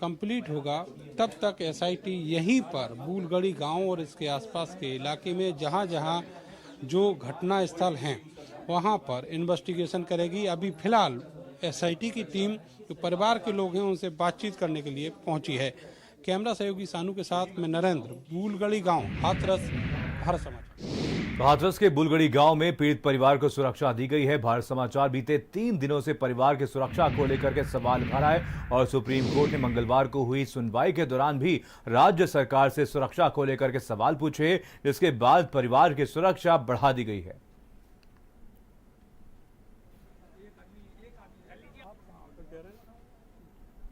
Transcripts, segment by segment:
Complete होगा तब तक एसआईटी यहीं पर बूलगढ़ी गांव और इसके आसपास के इलाके में जहां जहां जो घटना स्थल हैं वहां पर इन्वेस्टिगेशन करेगी। अभी फिलहाल एसआईटी की टीम जो परिवार के लोग हैं उनसे बातचीत करने के लिए पहुंची है। कैमरा सहयोगी सानू के साथ मैं नरेंद्र, बूलगढ़ी गांव, हाथरस, भारत समाचार। हाथरस के बुलगड़ी गांव में पीड़ित परिवार को सुरक्षा दी गई है। भारत समाचार बीते 3 दिनों से परिवार की सुरक्षा को लेकर के सवाल उठा रहा है और सुप्रीम कोर्ट ने मंगलवार को हुई सुनवाई के दौरान भी राज्य सरकार से सुरक्षा को लेकर के सवाल पूछे, जिसके बाद परिवार की सुरक्षा बढ़ा दी गई है।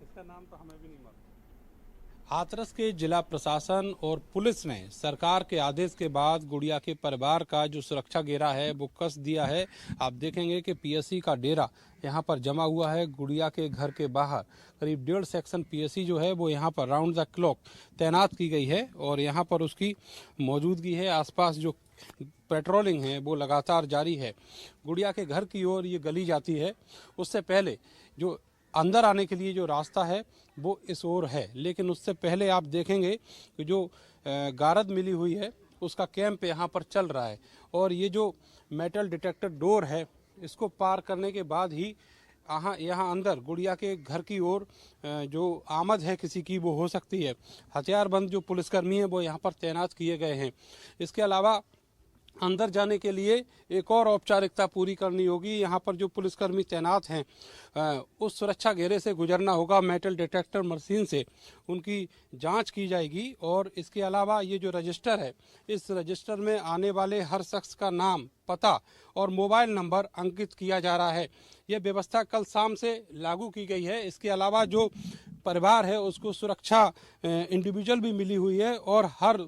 इसका नाम तो हमें भी नहीं मालूम। हाथरस के जिला प्रशासन और पुलिस ने सरकार के आदेश के बाद गुड़िया के परिवार का जो सुरक्षा घेरा है वो कस दिया है। आप देखेंगे कि पीएससी का डेरा यहाँ पर जमा हुआ है। गुड़िया के घर के बाहर करीब 1.5 सेक्शन पीएससी जो है वो यहाँ पर राउंड द क्लॉक तैनात की गई है और यहाँ पर उसकी मौजूदगी है। आसपास जो पेट्रोलिंग है वो लगातार जारी है। गुड़िया के घर की ओर ये गली जाती है, उससे पहले जो अंदर आने के लिए जो रास्ता है वो इस ओर है, लेकिन उससे पहले आप देखेंगे कि जो गारद मिली हुई है उसका कैंप यहाँ पर चल रहा है और ये जो मेटल डिटेक्टर डोर है इसको पार करने के बाद ही यहाँ अंदर गुड़िया के घर की ओर जो आमद है किसी की वो हो सकती है। हथियारबंद जो पुलिसकर्मी हैं वो यहाँ पर तैनात किए गए हैं। इसके अलावा अंदर जाने के लिए एक और औपचारिकता पूरी करनी होगी। यहाँ पर जो पुलिसकर्मी तैनात हैं उस सुरक्षा घेरे से गुजरना होगा। मेटल डिटेक्टर मशीन से उनकी जांच की जाएगी और इसके अलावा ये जो रजिस्टर है इस रजिस्टर में आने वाले हर शख्स का नाम, पता और मोबाइल नंबर अंकित किया जा रहा है। ये व्यवस्था कल शाम से लागू की गई है। इसके अलावा जो परिवार है उसको सुरक्षा इंडिविजुअल भी मिली हुई है और हर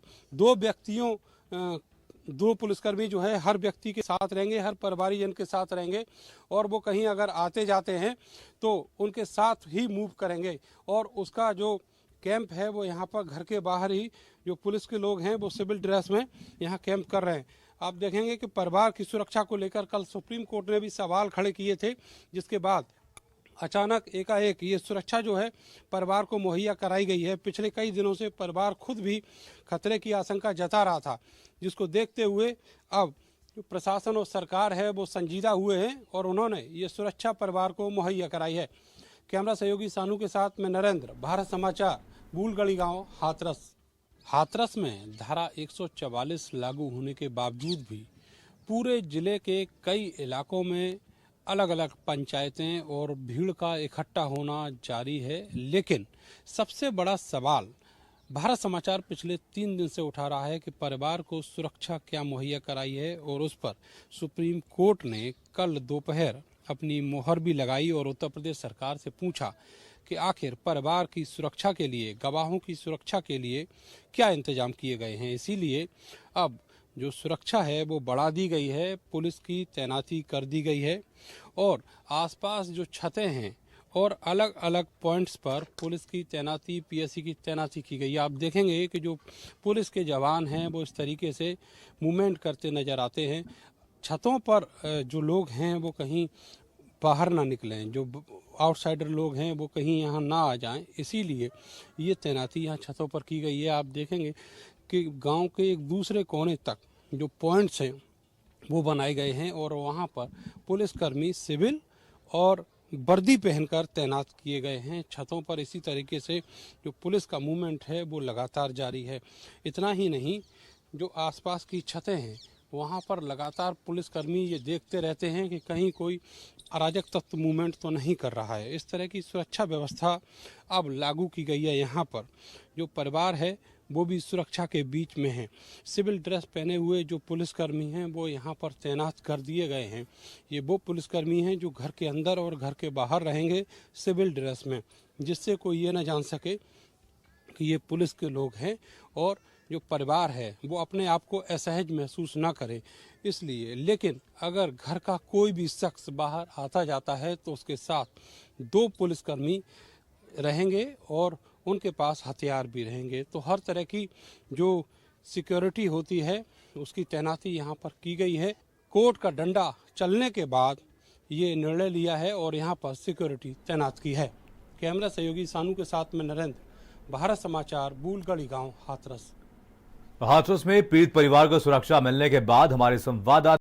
2 पुलिसकर्मी जो है हर व्यक्ति के साथ रहेंगे, हर परिवारीजन के साथ रहेंगे और वो कहीं अगर आते जाते हैं तो उनके साथ ही मूव करेंगे और उसका जो कैंप है वो यहाँ पर घर के बाहर ही जो पुलिस के लोग हैं वो सिविल ड्रेस में यहाँ कैंप कर रहे हैं। आप देखेंगे कि परिवार की सुरक्षा को लेकर कल सुप्रीम कोर्ट ने भी सवाल खड़े किए थे, जिसके बाद अचानक एकाएक ये सुरक्षा जो है परिवार को मुहैया कराई गई है। पिछले कई दिनों से परिवार खुद भी खतरे की आशंका जता रहा था, जिसको देखते हुए अब जो प्रशासन और सरकार है वो संजीदा हुए हैं और उन्होंने ये सुरक्षा परिवार को मुहैया कराई है। कैमरा सहयोगी सानू के साथ मैं नरेंद्र, भारत समाचार, बूलगढ़ी गांव, हाथरस। हाथरस में धारा 144 लागू होने के बावजूद भी पूरे जिले के कई इलाकों में अलग अलग पंचायतें और भीड़ का इकट्ठा होना जारी है। लेकिन सबसे बड़ा सवाल भारत समाचार पिछले 3 दिन से उठा रहा है कि परिवार को सुरक्षा क्या मुहैया कराई है और उस पर सुप्रीम कोर्ट ने कल दोपहर अपनी मोहर भी लगाई और उत्तर प्रदेश सरकार से पूछा कि आखिर परिवार की सुरक्षा के लिए, गवाहों की सुरक्षा के लिए क्या इंतजाम किए गए हैं। इसीलिए अब जो सुरक्षा है वो बढ़ा दी गई है, पुलिस की तैनाती कर दी गई है और आसपास जो छतें हैं और अलग अलग पॉइंट्स पर पुलिस की तैनाती, पीएससी की तैनाती की गई है। आप देखेंगे कि जो पुलिस के जवान हैं वो इस तरीके से मूवमेंट करते नजर आते हैं। छतों पर जो लोग हैं वो कहीं बाहर ना निकलें, जो आउटसाइडर लोग हैं वो कहीं यहाँ ना आ जाएं, इसीलिए ये तैनाती यहाँ छतों पर की गई है। आप देखेंगे कि गांव के एक दूसरे कोने तक जो पॉइंट्स हैं वो बनाए गए हैं और वहाँ पर पुलिसकर्मी सिविल और वर्दी पहनकर तैनात किए गए हैं छतों पर। इसी तरीके से जो पुलिस का मूवमेंट है वो लगातार जारी है। इतना ही नहीं, जो आसपास की छतें हैं वहाँ पर लगातार पुलिसकर्मी ये देखते रहते हैं कि कहीं कोई अराजक तत्व मूवमेंट तो नहीं कर रहा है। इस तरह की सुरक्षा व्यवस्था अब लागू की गई है। यहाँ पर जो परिवार है वो भी सुरक्षा के बीच में है। सिविल ड्रेस पहने हुए जो पुलिसकर्मी हैं वो यहाँ पर तैनात कर दिए गए हैं। ये वो पुलिसकर्मी हैं जो घर के अंदर और घर के बाहर रहेंगे सिविल ड्रेस में, जिससे कोई ये ना जान सके कि ये पुलिस के लोग हैं और जो परिवार है वो अपने आप को असहज महसूस ना करे इसलिए। लेकिन अगर घर का कोई भी शख्स बाहर आता जाता है तो उसके साथ 2 पुलिसकर्मी रहेंगे और उनके पास हथियार भी रहेंगे। तो हर तरह की जो सिक्योरिटी होती है उसकी तैनाती यहाँ पर की गई है। कोर्ट का डंडा चलने के बाद ये निर्णय लिया है और यहाँ पर सिक्योरिटी तैनात की है। कैमरा सहयोगी सानू के साथ में नरेंद्र, भारत समाचार, बूलगढ़ी गांव, हाथरस। हाथरस में पीड़ित परिवार को सुरक्षा मिलने के बाद हमारे संवाददाता